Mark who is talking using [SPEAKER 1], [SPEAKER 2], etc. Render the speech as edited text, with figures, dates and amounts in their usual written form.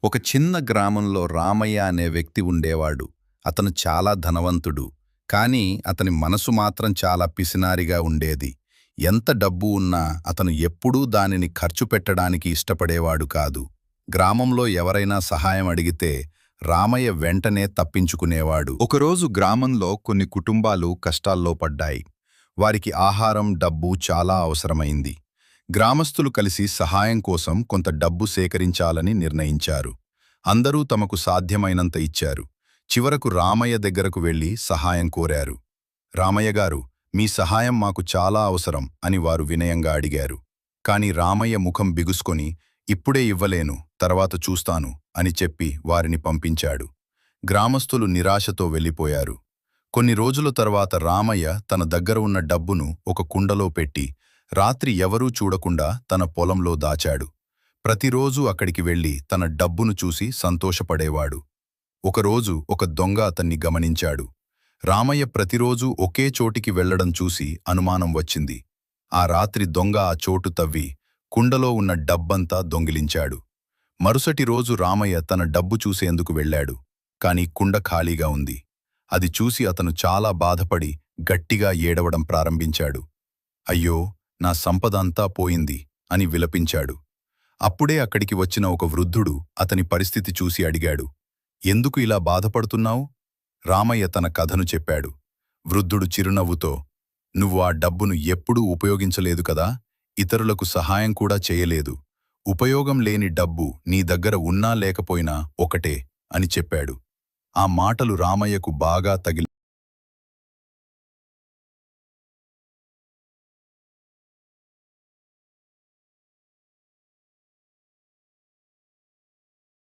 [SPEAKER 1] ఒక చిన్న గ్రామంలో రామయ్య అనే వ్యక్తి ఉండేవాడు. అతను చాలా ధనవంతుడు. కానీ అతని మనసు మాత్రం చాలా పిసినారిగా ఉండేది. ఎంత డబ్బు ఉన్నా అతను ఎప్పుడూ దానిని ఖర్చు పెట్టడానికి ఇష్టపడేవాడు కాదు. గ్రామంలో ఎవరైనా సహాయం అడిగితే రామయ్య వెంటనే తప్పించుకునేవాడు. ఒకరోజు గ్రామంలో కొన్ని కుటుంబాలు కష్టాల్లో పడ్డాయి. వారికి ఆహారం, డబ్బు చాలా అవసరమైంది. గ్రామస్తులు కలిసి సహాయం కోసం కొంత డబ్బు సేకరించాలని నిర్ణయించారు. అందరూ తమకు సాధ్యమైనంత ఇచ్చారు. చివరకు రామయ్య దగ్గరకు వెళ్లి సహాయం కోరారు. రామయ్య గారు, మీ సహాయం మాకు చాలా అవసరం అని వారు వినయంగా అడిగారు. కాని రామయ్య ముఖం బిగుసుకొని, ఇప్పుడే ఇవ్వలేను, తర్వాత చూస్తాను అని చెప్పి వారిని పంపించాడు. గ్రామస్తులు నిరాశతో వెళ్ళిపోయారు. కొన్ని రోజుల తర్వాత రామయ్య తన దగ్గర ఉన్న డబ్బును ఒక కుండలో పెట్టి రాత్రి ఎవరూ చూడకుండా తన పొలంలో దాచాడు. ప్రతిరోజూ అక్కడికి వెళ్లి తన డబ్బును చూసి సంతోషపడేవాడు. ఒకరోజు ఒక దొంగ అతన్ని గమనించాడు. రామయ్య ప్రతిరోజూ ఒకే చోటికి వెళ్లడం చూసి అనుమానం వచ్చింది. ఆ రాత్రి దొంగ ఆ చోటు తవ్వి కుండలో ఉన్న డబ్బంతా దొంగిలించాడు. మరుసటి రోజు రామయ్య తన డబ్బు చూసేందుకు వెళ్ళాడు. కాని కుండ ఖాళీగా ఉంది. అది చూసి అతను చాలా బాధపడి గట్టిగా ఏడవడం ప్రారంభించాడు. అయ్యో, నా సంపద అంతా పోయింది అని విలపించాడు. అప్పుడే అక్కడికి వచ్చిన ఒక వృద్ధుడు అతని పరిస్థితి చూసి అడిగాడు, ఎందుకు ఇలా బాధపడుతున్నావు? రామయ్య తన కథను చెప్పాడు. వృద్ధుడు చిరునవ్వుతో, నువ్వు ఆ డబ్బును ఎప్పుడూ ఉపయోగించలేదు కదా, ఇతరులకు సహాయం కూడా చేయలేదు. ఉపయోగం లేని డబ్బు నీ దగ్గర ఉన్నా లేకపోయినా ఒకటే అని చెప్పాడు. ఆ మాటలు రామయ్యకు బాగా తగిలి